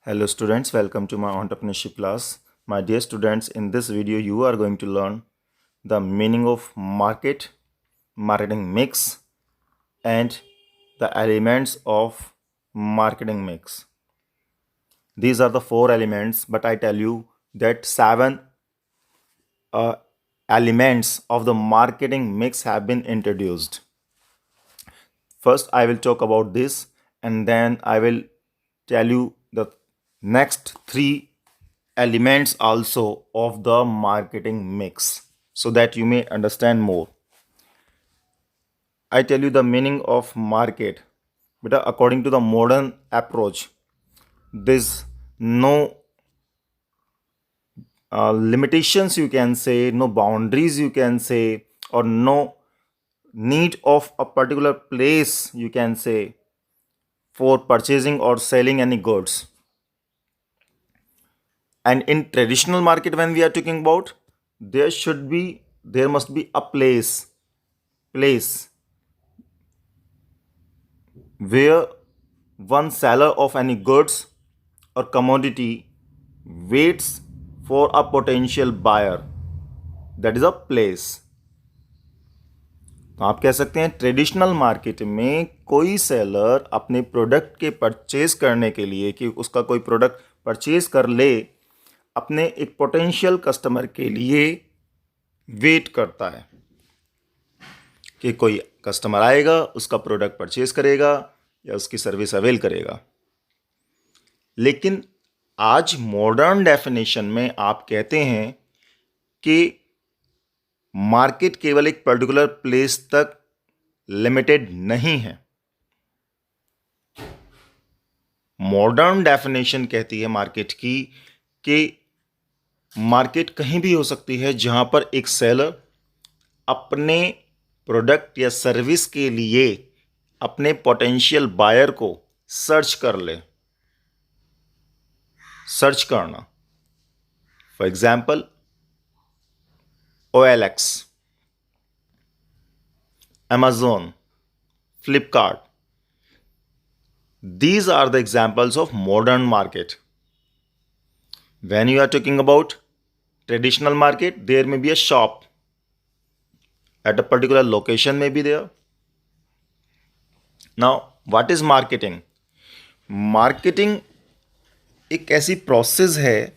Hello students, welcome to my entrepreneurship class. My dear students, in this video you are going to learn the meaning of market, marketing mix and the elements of marketing mix. These are the four elements, but I tell you that seven elements of the marketing mix have been introduced. First, I will talk about this and then I will tell you the next three elements also of the marketing mix so that you may understand more. I tell you the meaning of market. But according to the modern approach, there's no limitations you can say, no boundaries you can say, or no need of a particular place you can say for purchasing or selling any goods. And in traditional market, when we are talking about, there must be a place where one seller of any goods or commodity waits for a potential buyer. That is a place. तो आप कह सकते हैं traditional market में कोई seller अपने product के purchase करने के लिए कि उसका कोई प्रोडक्ट परचेज कर ले, अपने एक पोटेंशियल कस्टमर के लिए वेट करता है कि कोई कस्टमर आएगा, उसका प्रोडक्ट परचेज करेगा या उसकी सर्विस अवेल करेगा. लेकिन आज मॉडर्न डेफिनेशन में आप कहते हैं कि मार्केट केवल एक पर्टिकुलर प्लेस तक लिमिटेड नहीं है. मॉडर्न डेफिनेशन कहती है मार्केट की कि मार्केट कहीं भी हो सकती है जहां पर एक सेलर अपने प्रोडक्ट या सर्विस के लिए अपने पोटेंशियल बायर को सर्च कर ले. सर्च करना, for example OLX, Amazon, Flipkart. These are the examples of modern market. When you are talking about traditional market, there may be a shop at a particular location may be there. Now, what is marketing? Marketing एक ऐसी process है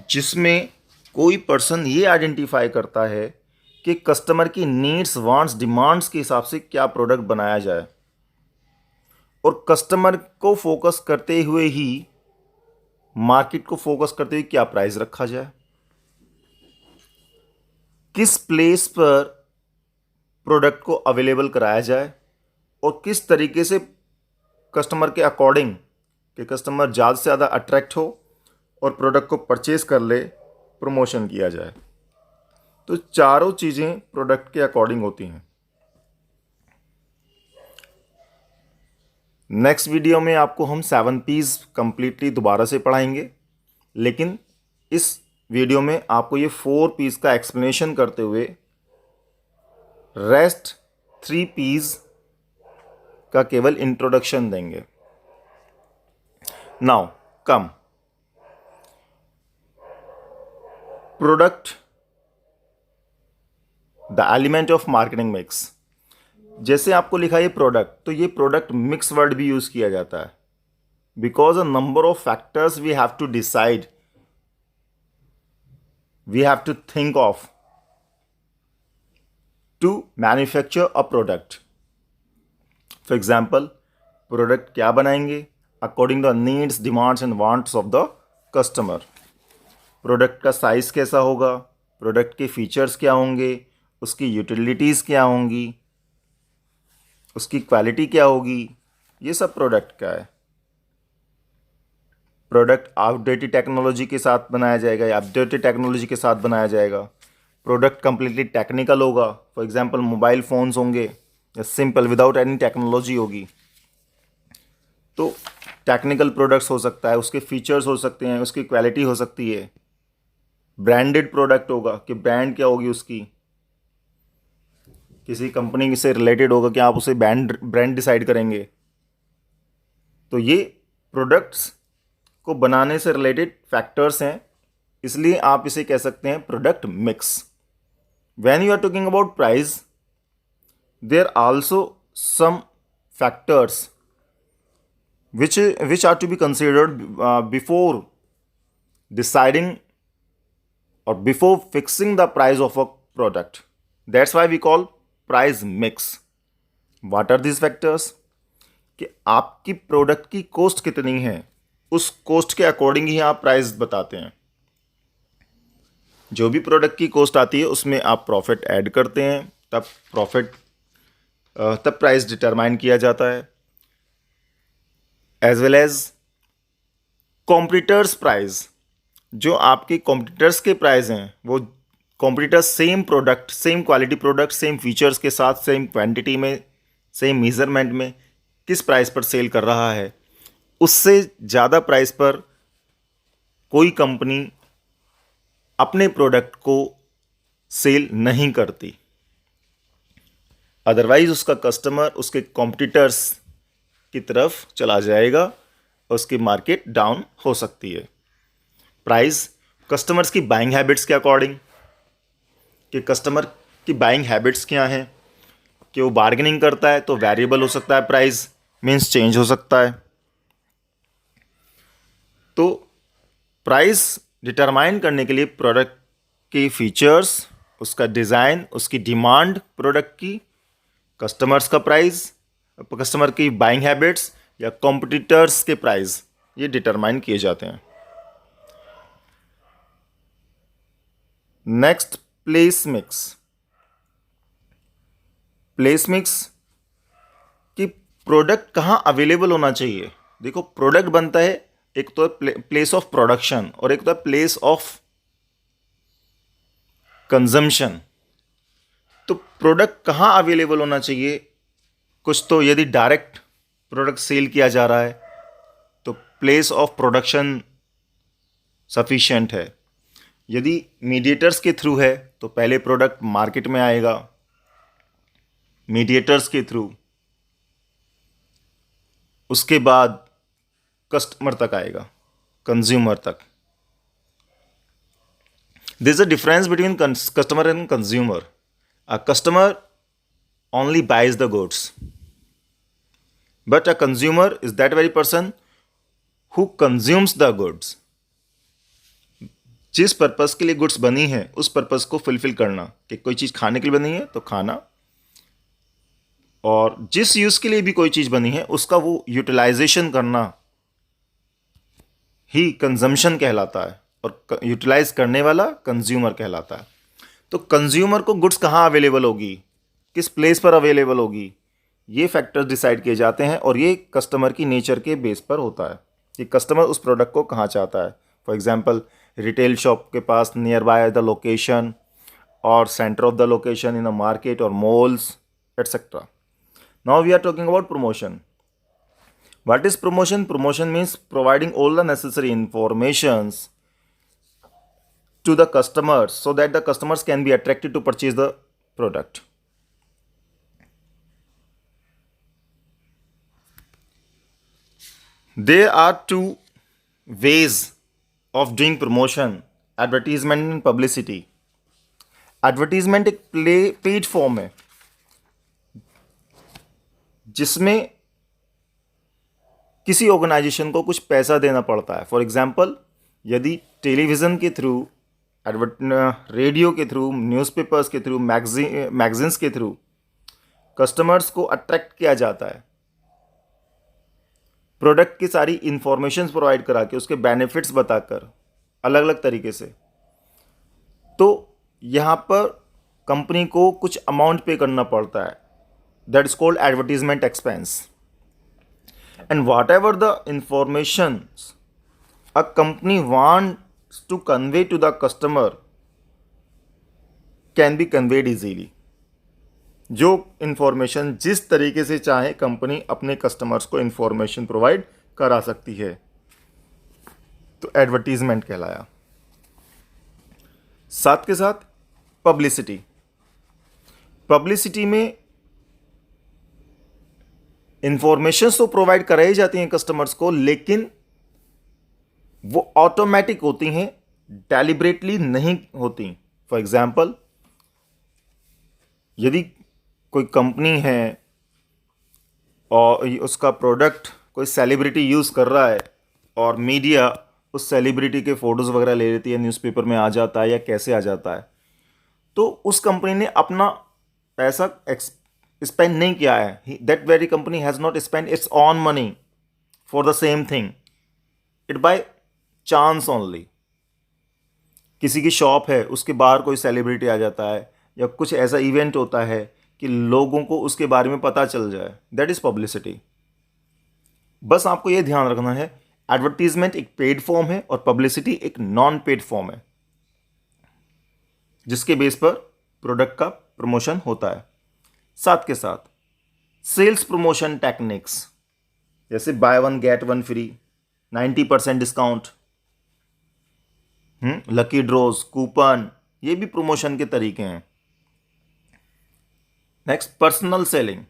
जिसमें कोई person ये identify करता है कि customer की नीड्स, वांट्स, डिमांड्स के हिसाब से क्या प्रोडक्ट बनाया जाए और कस्टमर को फोकस करते हुए ही, मार्केट को फोकस करते हुए क्या प्राइस रखा जाए, किस प्लेस पर प्रोडक्ट को अवेलेबल कराया जाए और किस तरीके से कस्टमर के अकॉर्डिंग कि कस्टमर ज़्यादा से ज़्यादा अट्रैक्ट हो और प्रोडक्ट को परचेज कर ले, प्रमोशन किया जाए. तो चारों चीज़ें प्रोडक्ट के अकॉर्डिंग होती हैं. नेक्स्ट वीडियो में आपको हम 7 P's कंप्लीटली दोबारा से पढ़ाएंगे, लेकिन इस वीडियो में आपको ये 4 P's का एक्सप्लेनेशन करते हुए रेस्ट 3 P's का केवल इंट्रोडक्शन देंगे. Now come product, the element of marketing mix. जैसे आपको लिखा है प्रोडक्ट, तो ये प्रोडक्ट मिक्स वर्ड भी यूज किया जाता है because a number of factors we have to decide, we have to think of to manufacture a product. For example, product क्या बनाएंगे according the needs, demands and wants of the customer. Product का size कैसा होगा, product के features क्या होंगे, उसकी utilities क्या होंगी, उसकी क्वालिटी क्या होगी, ये सब प्रोडक्ट का है. प्रोडक्ट आउटडेटेड टेक्नोलॉजी के साथ बनाया जाएगा या अपडेटेड टेक्नोलॉजी के साथ बनाया जाएगा. प्रोडक्ट कंप्लीटली टेक्निकल होगा, फॉर एग्जांपल मोबाइल फ़ोन्स होंगे या सिंपल विदाउट एनी टेक्नोलॉजी होगी. तो टेक्निकल प्रोडक्ट्स हो सकता है, उसके फीचर्स हो सकते हैं, उसकी क्वालिटी हो सकती है. ब्रांडेड प्रोडक्ट होगा कि ब्रांड क्या होगी उसकी, किसी कंपनी से रिलेटेड होगा कि आप उसे ब्रांड डिसाइड करेंगे. तो ये प्रोडक्ट्स को बनाने से रिलेटेड फैक्टर्स हैं, इसलिए आप इसे कह सकते हैं product mix. When you are talking about price, there also some factors which are to be considered before deciding or before fixing the price of a product. That's why we call price mix. What are these factors? कि आपकी product की cost कितनी है, उस cost के according ही आप price बताते हैं। जो भी प्रोडक्ट की कॉस्ट आती है उसमें आप प्रॉफिट ऐड करते हैं, तब प्राइस डिटरमाइन किया जाता है। As well as competitors price, जो आपके कॉम्पिटिटर्स के प्राइस हैं, वो competitors same product, same quality product, same features के साथ, सेम क्वांटिटी में, सेम मेजरमेंट में किस प्राइस पर सेल कर रहा है, उससे ज़्यादा प्राइस पर कोई कंपनी अपने प्रोडक्ट को सेल नहीं करती। अदरवाइज उसका कस्टमर उसके कॉम्पिटिटर्स की तरफ चला जाएगा और उसकी मार्केट डाउन हो सकती है। प्राइस कस्टमर्स की बाइंग हैबिट्स के अकॉर्डिंग, कि कस्टमर की बाइंग हैबिट्स क्या हैं, कि वो बार्गेनिंग करता है तो वेरिएबल हो सकता है, प्राइस मीन्स चेंज हो सकता है। तो प्राइस डिटरमाइन करने के लिए प्रोडक्ट की फीचर्स, उसका डिज़ाइन, उसकी डिमांड प्रोडक्ट की, कस्टमर्स का प्राइस, कस्टमर की बाइंग हैबिट्स या कॉम्पिटिटर्स के प्राइस, ये डिटरमाइन किए जाते हैं। Next, place mix. Place mix कि प्रोडक्ट कहाँ अवेलेबल होना चाहिए। देखो, प्रोडक्ट बनता है, एक तो प्लेस ऑफ प्रोडक्शन और एक तो प्लेस ऑफ कंजम्पशन। तो प्रोडक्ट कहाँ अवेलेबल होना चाहिए, कुछ तो यदि डायरेक्ट प्रोडक्ट सेल किया जा रहा है तो प्लेस ऑफ प्रोडक्शन सफिशिएंट है। यदि मीडिएटर्स के थ्रू है तो पहले प्रोडक्ट मार्केट में आएगा, मीडिएटर्स के थ्रू, उसके बाद कस्टमर तक आएगा, कंज्यूमर तक। There is a difference between customer and consumer. A customer only buys the goods, but a consumer is that very person who consumes the goods. जिस purpose के लिए गुड्स बनी है उस पर्पस को फुलफिल करना, कि कोई चीज़ खाने के लिए बनी है तो खाना, और जिस यूज़ के लिए भी कोई चीज़ बनी है उसका वो यूटिलाइजेशन करना ही कंजम्पशन कहलाता है, और यूटिलाइज करने वाला कंज्यूमर कहलाता है। तो कंज्यूमर को गुड्स कहाँ अवेलेबल होगी, किस प्लेस पर अवेलेबल होगी, ये फैक्टर्स डिसाइड किए जाते हैं, और ये कस्टमर की नेचर के बेस पर होता है कि कस्टमर उस प्रोडक्ट को कहाँ चाहता है। फॉर एग्जांपल, रिटेल शॉप के पास नियर बाय द लोकेशन और centre of the location in a market और malls etcetera. Now we are talking about promotion. What is promotion? Promotion means providing all the necessary informations to the customers so that the customers can be attracted to purchase the product. There are two ways of doing promotion: advertisement and publicity. Advertisement एक paid form है जिसमें किसी organisation को कुछ पैसा देना पड़ता है। फॉर एग्जाम्पल, यदि टेलीविज़न के थ्रू, रेडियो के थ्रू, न्यूज़पेपर्स के थ्रू, मैगजीन्स के थ्रू कस्टमर्स को अट्रैक्ट किया जाता है, प्रोडक्ट की सारी इंफॉर्मेशन प्रोवाइड करा के, उसके बेनिफिट्स बताकर अलग अलग तरीके से, तो यहाँ पर कंपनी को कुछ अमाउंट पे करना पड़ता है। That is called advertisement expense. And what ever the information a company wants to convey to the customer can be conveyed easily. जो इंफॉर्मेशन जिस तरीके से चाहे कंपनी अपने कस्टमर्स को इंफॉर्मेशन प्रोवाइड करा सकती है, तो एडवर्टीजमेंट कहलाया। साथ के साथ पब्लिसिटी। पब्लिसिटी में इंफॉर्मेशन तो प्रोवाइड कराई जाती हैं कस्टमर्स को, लेकिन वो ऑटोमेटिक होती हैं, डेलिबरेटली नहीं होती। फॉर एग्जाम्पल, यदि कोई कंपनी है और उसका प्रोडक्ट कोई सेलिब्रिटी यूज़ कर रहा है और मीडिया उस सेलिब्रिटी के फ़ोटोज़ वगैरह ले लेती है, न्यूज़पेपर में आ जाता है या कैसे आ जाता है, तो उस कंपनी ने अपना पैसा स्पेंड नहीं किया है। That very company has not spend it's on money for the same thing, it by chance only. किसी की शॉप है, उसके बाहर कोई सेलिब्रिटी आ जाता है या कुछ ऐसा इवेंट होता है कि लोगों को उसके बारे में पता चल जाए, दैट इज़ पब्लिसिटी। बस आपको ये ध्यान रखना है, एडवर्टीजमेंट एक पेड फॉर्म है और पब्लिसिटी एक नॉन पेड फॉर्म है, जिसके बेस पर प्रोडक्ट का प्रमोशन होता है। साथ के साथ सेल्स प्रमोशन टेक्निक्स, जैसे buy one get one free, 90% discount, lucky draws, coupon, ये भी प्रमोशन के तरीके हैं। Next, personal selling.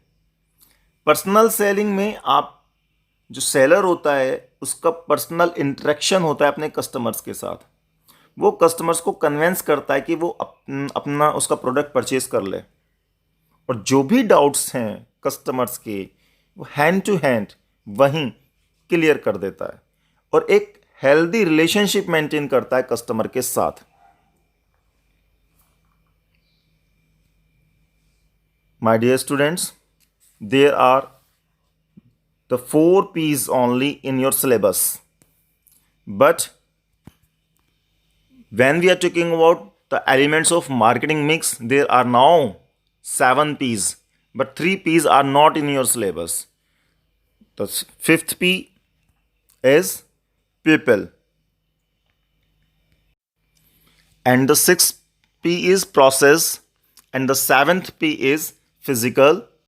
Personal selling में आप, जो सेलर होता है उसका पर्सनल इंटरेक्शन होता है अपने कस्टमर्स के साथ। वो कस्टमर्स को कन्वेंस करता है कि वो अपना उसका प्रोडक्ट परचेज कर ले, और जो भी डाउट्स हैं कस्टमर्स के वो हैंड टू हैंड वहीं क्लियर कर देता है और एक हेल्दी रिलेशनशिप मेंटेन करता है कस्टमर के साथ। My dear students, there are the 4 P's only in your syllabus, but when we are talking about the elements of marketing mix, there are now 7 P's, but 3 P's are not in your syllabus. The 5th P is people, and the 6th P is process, and the 7th P is physical,